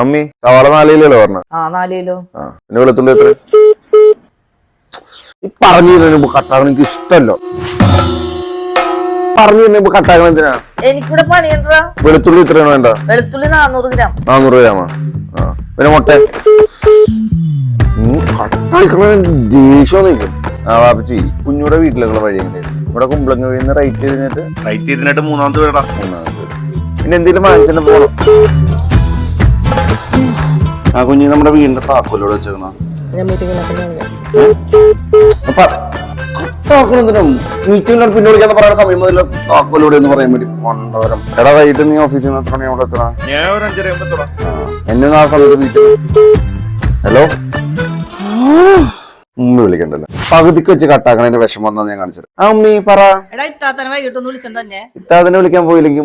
അമ്മി സവാള 4 കിലോ പറഞ്ഞ 4 കിലോ. പിന്നെ വെളുത്തുള്ളി എത്ര? ഈ പറഞ്ഞു തരുമ്പോ കട്ടാകണം എനിക്ക് ഇഷ്ടമല്ലോ. പറഞ്ഞു തരുമ്പോ കട്ടാകണം എന്തിനാ? എനിക്കിവിടെ പണിയണ്ടാ. വെളുത്തുള്ളി എത്രയാണ് വേണ്ട? വെളുത്തുള്ളി 400 ഗ്രാം. 400 ഗ്രാമാ. പിന്നെ മുട്ട കട്ടായിക്കണ ദേഷ്യം നിൽക്കും. വാപ്പച്ചി കുഞ്ഞൂടെ വീട്ടിലുള്ള വഴിയുണ്ട്. ഇവിടെ കുമ്പളങ്ങ വീഴുന്ന റൈറ്റ് ചെയ്തിട്ട് 3ാമത്തെ വീടാ. പിന്നെ എന്തെങ്കിലും വാങ്ങിച്ചിട്ട് പോണം. ആ കുഞ്ഞ് നമ്മുടെ വീടിന്റെ താക്കോലോട് വെച്ചേക്കണ മീറ്റിംഗ് പിന്നെ വിളിക്കാന്ന് പറയുന്ന സമയം മുതൽ താക്കോലോട് എന്ന് പറയാൻ വേണ്ടി കൊണ്ടുവരാം. എടാ വൈകിട്ട് നീ ഓഫീസിൽ നിന്ന് എത്ര മണിയോടെ എത്തണം? എന്നെ ആ സമയത്ത് വീട്ടിൽ. ഹലോ ഉമ്മ വിളിക്കണ്ടല്ലോ. പകുതിക്ക് വെച്ച് കട്ടാക്കണതിന്റെ വിഷമം വന്നാ ഞാൻ കാണിച്ചത്. ആ ഉമ്മി പറ. ഇത്താതനെ വിളിക്കാൻ പോയില്ലെങ്കിൽ